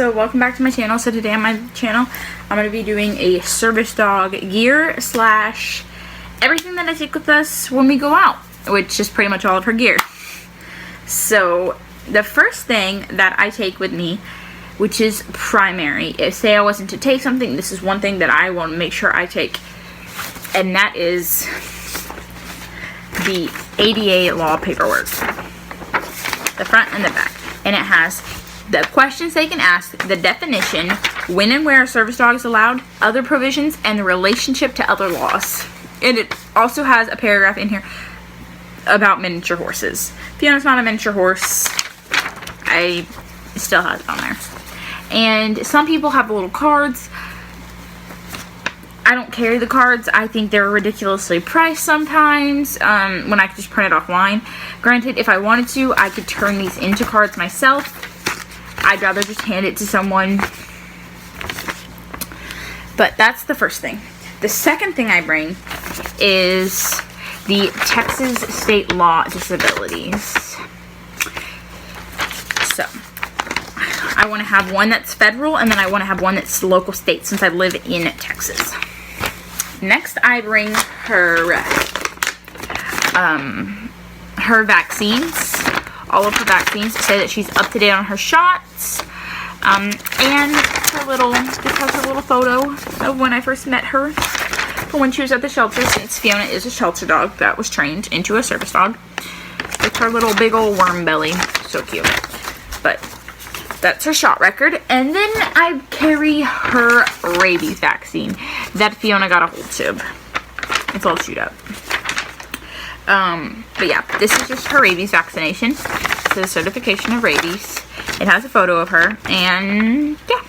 so welcome back to my channel. So today on my channel, I'm going to be doing a service dog gear slash everything that I take with us when we go out, which is pretty much all of her gear. So the first thing that I take with me, which is primary, if say I wasn't to take something, this is one thing that I want to make sure I take, and that is the ADA law paperwork, the front and the back, and it has the questions they can ask, the definition, when and where a service dog is allowed, other provisions, and the relationship to other laws. And it also has a paragraph in here about miniature horses. Fiona's not a miniature horse. I still have it on there. And some people have little cards. I don't carry the cards. I think they're ridiculously priced sometimes when I could just print it offline. Granted, if I wanted to, I could turn these into cards myself. I'd rather just hand it to someone. But that's the first thing. The second thing I bring is the Texas state law disabilities. So I want to have one that's federal, and then I want to have one that's local state since I live in Texas. Next, I bring her vaccines. All of her vaccines say that she's up to date on her shots. And her little, this has her little photo of when I first met her, for when she was at the shelter, since Fiona is a shelter dog that was trained into a service dog. With her little big old worm belly. So cute. But that's her shot record. And then I carry her rabies vaccine that Fiona got a whole tube. It's all chewed up. But yeah, this is just her rabies vaccination. It's a certification of rabies. It has a photo of her, and yeah,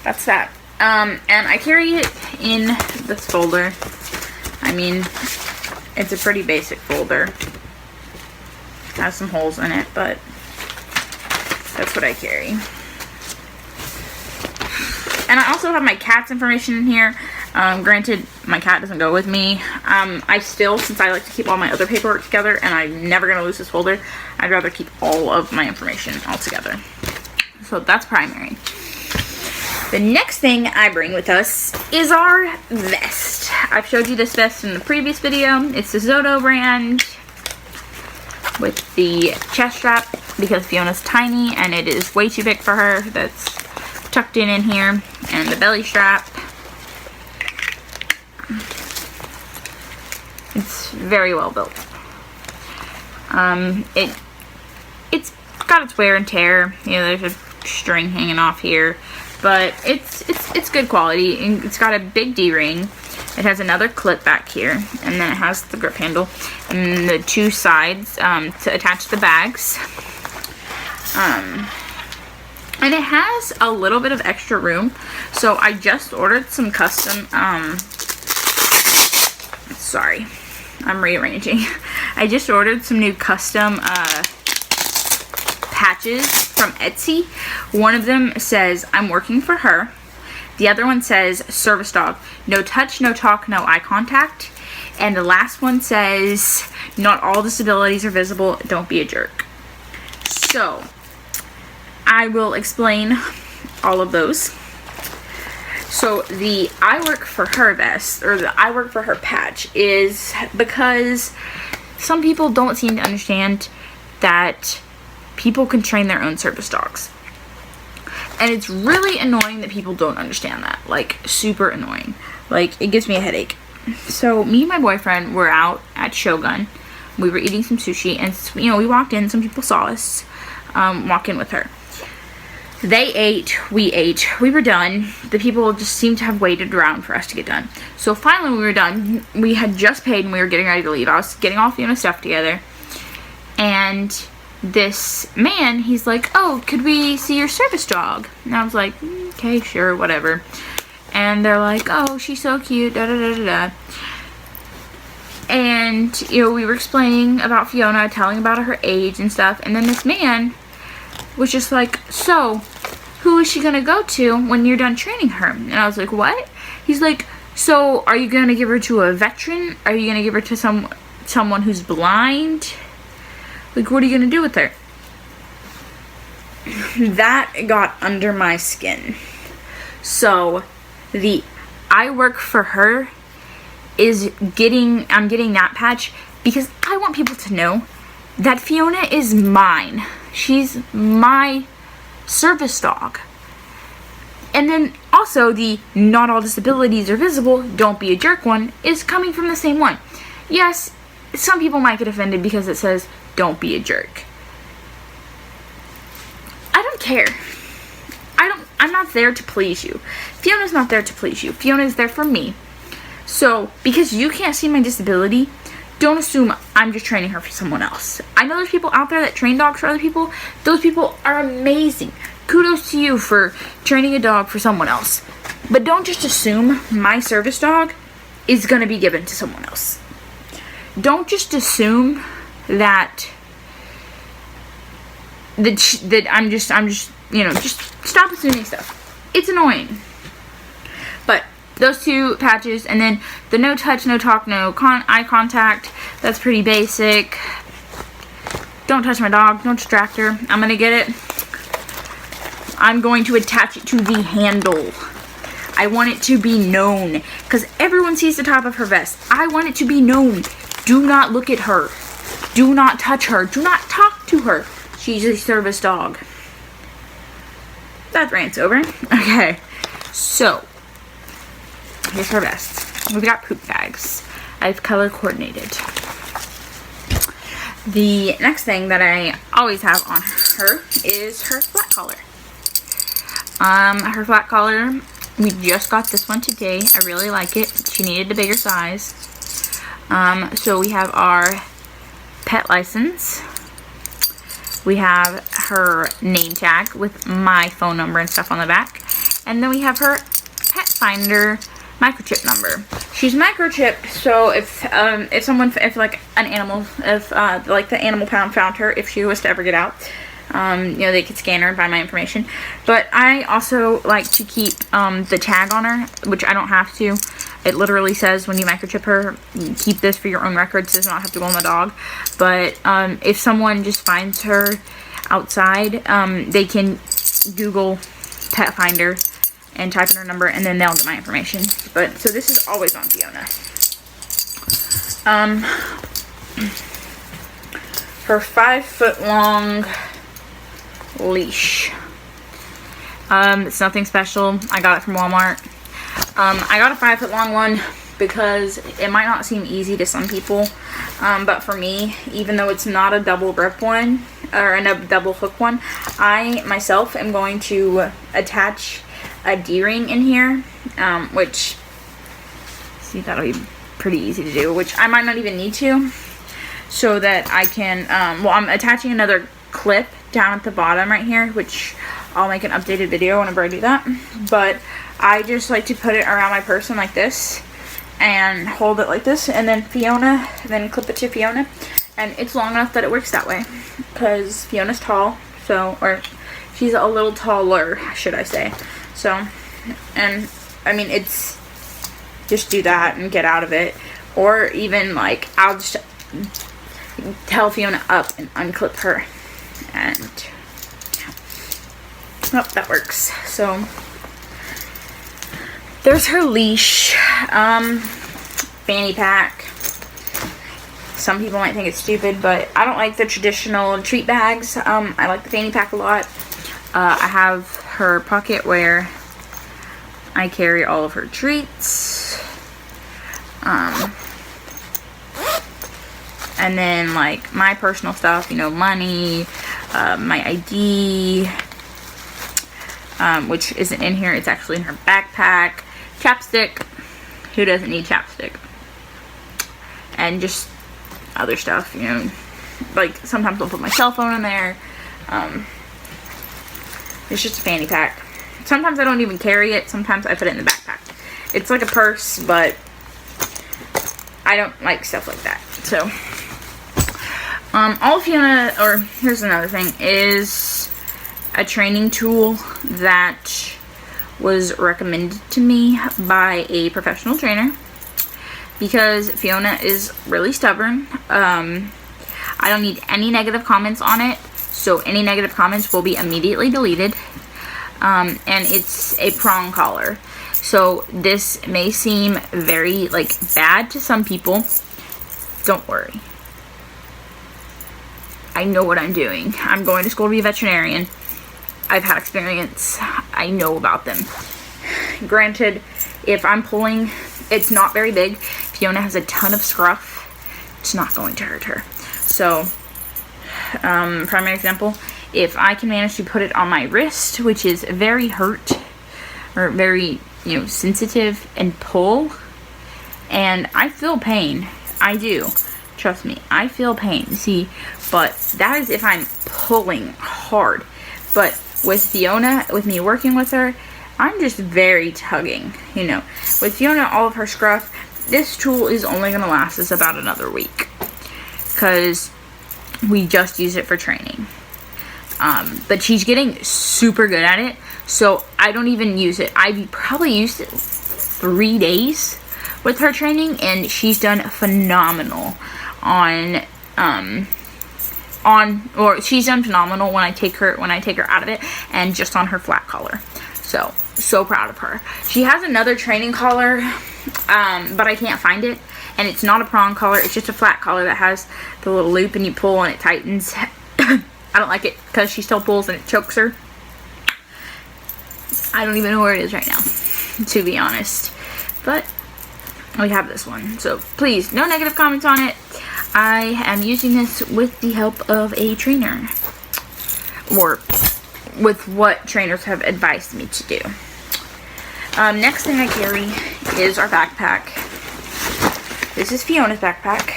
that's that. And I carry it in this folder. I mean, it's a pretty basic folder. It has some holes in it, but that's what I carry. And I also have my cat's information in here. Granted, my cat doesn't go with me. I still, since I like to keep all my other paperwork together, and I'm never going to lose this folder, I'd rather keep all of my information all together. So that's primary. The next thing I bring with us is our vest. I've showed you this vest in the previous video. It's the Zoto brand with the chest strap, because Fiona's tiny and it is way too big for her. That's tucked in here, and the belly strap. It's very well built. It's got its wear and tear. You know, there's a string hanging off here, but it's good quality. And it's got a big D-ring. It has another clip back here, and then it has the grip handle and the two sides to attach the bags. And it has a little bit of extra room, so I just ordered some custom, sorry, I'm rearranging. I just ordered some new custom patches from Etsy. One of them says, "I'm working for her." The other one says, "Service dog. No touch, no talk, no eye contact." And the last one says, "Not all disabilities are visible. Don't be a jerk." So I will explain all of those. So the "I work for her" vest, or the "I work for her" patch, is because some people don't seem to understand that people can train their own service dogs. And it's really annoying that people don't understand that. Like, super annoying. Like, it gives me a headache. So me and my boyfriend were out at Shogun. We were eating some sushi, and you know, we walked in. Some people saw us walk in with her. They ate, we were done. The people just seemed to have waited around for us to get done. So finally when we were done, we had just paid and we were getting ready to leave. I was getting all Fiona's stuff together. And this man, he's like, "Oh, could we see your service dog?" And I was like, "Okay, sure, whatever." And they're like, "Oh, she's so cute, da da da da da." And, you know, we were explaining about Fiona, telling about her age and stuff. And then this man was just like, "So, who is she gonna go to when you're done training her?" And I was like, "What?" He's like, "So, are you gonna give her to a veteran? Are you gonna give her to someone who's blind? Like, what are you gonna do with her?" that got under my skin. So the I work for her is I'm getting that patch because I want people to know that Fiona is mine. She's my service dog. And then also the not all disabilities are visible, don't be a jerk one is coming from the same one. Yes, some people might get offended because it says don't be a jerk. I don't care. I'm not there to please you. Fiona's not there to please you. Fiona is there for me. So, because you can't see my disability, don't assume I'm just training her for someone else. I know there's people out there that train dogs for other people. Those people are amazing. Kudos to you for training a dog for someone else. But don't just assume my service dog is going to be given to someone else. Don't just assume that I'm just, you know, just stop assuming stuff. It's annoying. But those two patches, and then the no touch, no talk, no eye contact, that's pretty basic. Don't touch my dog, don't distract her. I'm gonna get it. I'm going to attach it to the handle. I want it to be known, because everyone sees the top of her vest. I want it to be known. Do not look at her. Do not touch her. Do not talk to her. She's a service dog. That rant's over. Okay, so here's her vest. We've got poop bags. I've color coordinated. The next thing that I always have on her is her flat collar. Her flat collar, we just got this one today. I really like it. She needed a bigger size. So we have our pet license. We have her name tag with my phone number and stuff on the back. And then we have her pet finder microchip number. She's microchipped, so if like an animal, like the animal pound found her, if she was to ever get out, you know, they could scan her and find my information. But I also like to keep the tag on her, which I don't have to. It literally says when you microchip her, you keep this for your own records. Does not have to go on the dog. But if someone just finds her outside, they can Google Pet Finder and type in her number, and then they'll get my information. But so this is always on Fiona. Her 5-foot long leash. It's nothing special. I got it from Walmart. I got a 5-foot long one because it might not seem easy to some people, but for me, even though it's not a double grip one or a double hook one, I myself am going to attach a D-ring in here, which, see, that'll be pretty easy to do, which I might not even need to, so that I can, well, I'm attaching another clip down at the bottom right here, which I'll make an updated video whenever I do that. But I just like to put it around my person like this and hold it like this, and then clip it to Fiona, and it's long enough that it works that way because Fiona's tall, so, or she's a little taller, should I say. So, and I mean, it's just do that and get out of it, or even like I'll just tell Fiona up and unclip her, and oh, that works. So there's her leash. Fanny pack. Some people might think it's stupid, but I don't like the traditional treat bags. I like the fanny pack a lot. I have her pocket where I carry all of her treats. And then like my personal stuff, you know, money, my ID, which isn't in here. It's actually in her backpack. Chapstick. Who doesn't need chapstick? And just other stuff, you know. Like sometimes I'll put my cell phone in there. It's just a fanny pack. Sometimes I don't even carry it. Sometimes I put it in the backpack. It's like a purse, but I don't like stuff like that. So, all Fiona, or here's another thing, is a training tool that was recommended to me by a professional trainer because Fiona is really stubborn. I don't need any negative comments on it. so any negative comments will be immediately deleted. And it's a prong collar. So this may seem very like bad to some people. Don't worry. I know what I'm doing. I'm going to school to be a veterinarian. I've had experience. I know about them. Granted, if I'm pulling, it's not very big. Fiona has a ton of scruff. It's not going to hurt her. So, primary example, if I can manage to put it on my wrist, which is very hurt, or very, you know, sensitive, and pull, and I feel pain. I do. Trust me, I feel pain. See, but that is if I'm pulling hard. But with Fiona, with me working with her, I'm just very tugging, you know. With Fiona, all of her scruff, this tool is only going to last us about another week. Because we just use it for training. But she's getting super good at it. So I don't even use it. I probably used it 3 days with her training. And she's done phenomenal she's done phenomenal when I take her out of it, and just on her flat collar. So proud of her. She has another training collar, but I can't find it, and it's not a prong collar. It's just a flat collar that has the little loop, and you pull and it tightens. I don't like it because she still pulls and it chokes her. I don't even know where it is right now, to be honest. But we have this one, so please, no negative comments on it. I am using this with the help of a trainer, or with what trainers have advised me to do. Next thing I carry is our backpack. This is Fiona's backpack.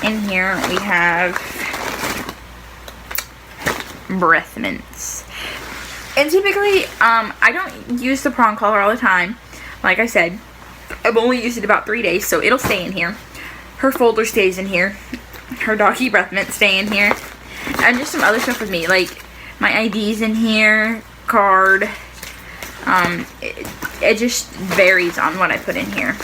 In here we have breath mints. And typically, I don't use the prong collar all the time. Like I said, I've only used it about 3 days, so it'll stay in here. Her folder stays in here. Her doggy breath mints stay in here. And just some other stuff with me, like my ID's in here, card. It just varies on what I put in here.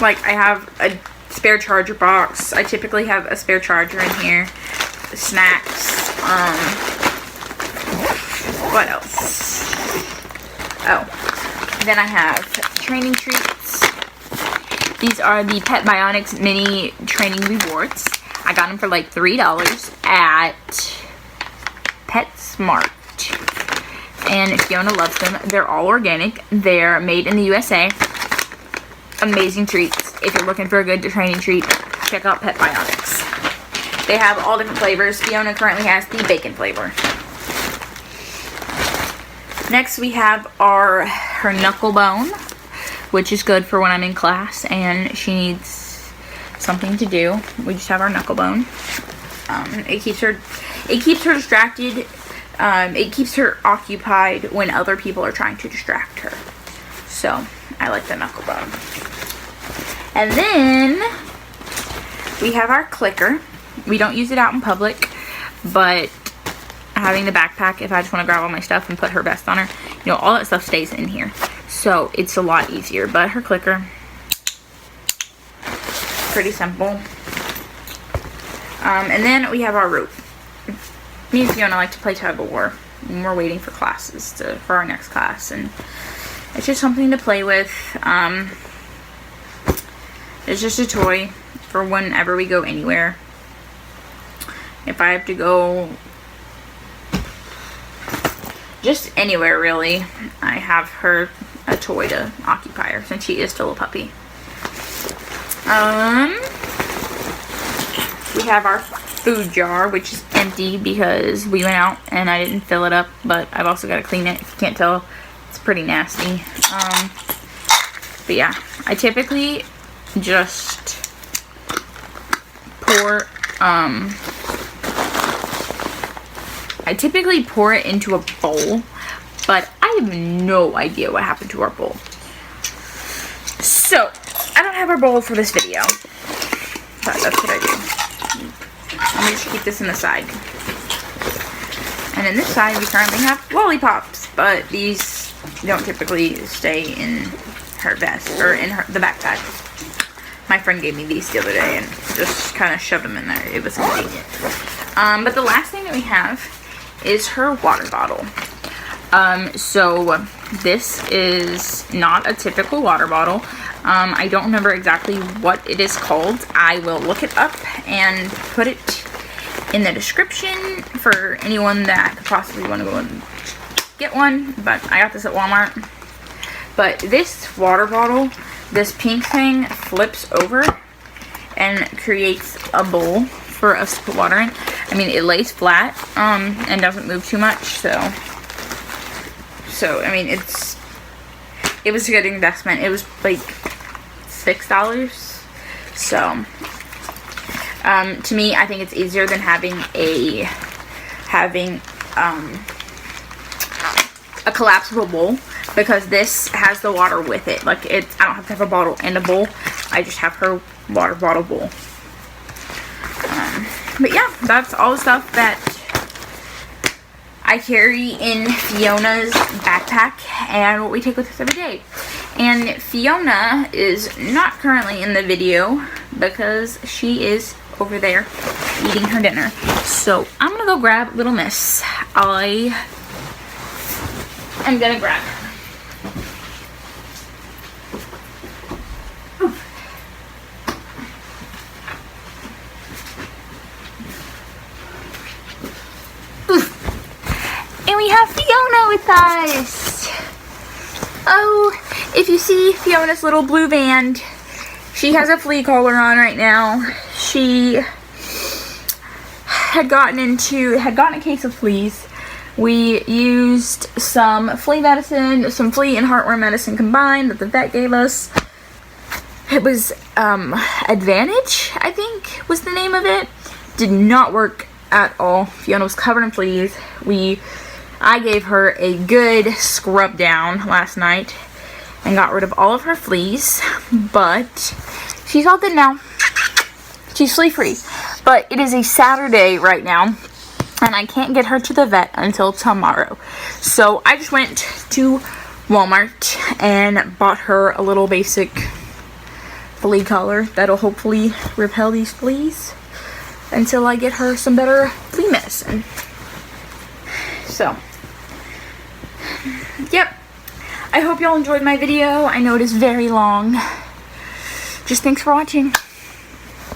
Like I have a spare charger box. I typically have a spare charger in here. Snacks. What else? Oh, then I have training treats. These are the Pet Bionics mini training rewards. I got them for like $3 at PetSmart. And Fiona loves them. They're all organic. They're made in the USA. Amazing treats. If you're looking for a good training treat, check out Pet Bionics. They have all different flavors. Fiona currently has the bacon flavor. Next we have her knuckle bone, which is good for when I'm in class and she needs something to do. We just have our knuckle bone. It keeps her distracted. It keeps her occupied when other people are trying to distract her. So I like the knuckle bone. And then we have our clicker. We don't use it out in public, but having the backpack, if I just want to grab all my stuff and put her vest on her, you know, all that stuff stays in here. So it's a lot easier. But her clicker, pretty simple. And then we have our rope. Me and Fiona like to play tug of war when we're waiting for classes, for our next class, and it's just something to play with. It's just a toy for whenever we go anywhere. If I have to go just anywhere really, I have her a toy to occupy her since she is still a puppy. We have our food jar, which is empty because we went out and I didn't fill it up, but I've also got to clean it. If you can't tell, it's pretty nasty. But yeah, I typically just pour it into a bowl, but I have no idea what happened to our bowl. So I don't have our bowl for this video, but that's what I do. I'm going to just keep this in the side. And in this side we currently have lollipops, but these don't typically stay in her vest or in the backpack. My friend gave me these the other day and just kind of shoved them in there. It was convenient. But the last thing that we have is her water bottle. So this is not a typical water bottle. I don't remember exactly what it is called. I will look it up and put it in the description for anyone that could possibly want to go and get one. But I got this at Walmart. But this water bottle, this pink thing flips over and creates a bowl for us to put water in. I mean, it lays flat and doesn't move too much, so I mean, it was a good investment. It was like $6. So to me, I think it's easier than having a collapsible bowl, because this has the water with it. Like, I don't have to have a bottle and a bowl. I just have her water bottle bowl. But yeah, that's all the stuff that I carry in Fiona's backpack and what we take with us every day. And Fiona is not currently in the video because she is over there eating her dinner. So I'm gonna go grab little miss. I'm gonna grab her. And we have Fiona with us. Oh, if you see Fiona's little blue band, she has a flea collar on right now. She had gotten a case of fleas. We used some flea medicine, some flea and heartworm medicine combined that the vet gave us. It was Advantage, I think was the name of it. Did not work at all. Fiona was covered in fleas. I gave her a good scrub down last night and got rid of all of her fleas, but she's all good now. She's flea free. But it is a Saturday right now, and I can't get her to the vet until tomorrow. So I just went to Walmart and bought her a little basic flea collar that'll hopefully repel these fleas until I get her some better flea medicine. So, yep. I hope y'all enjoyed my video. I know it is very long. Just thanks for watching.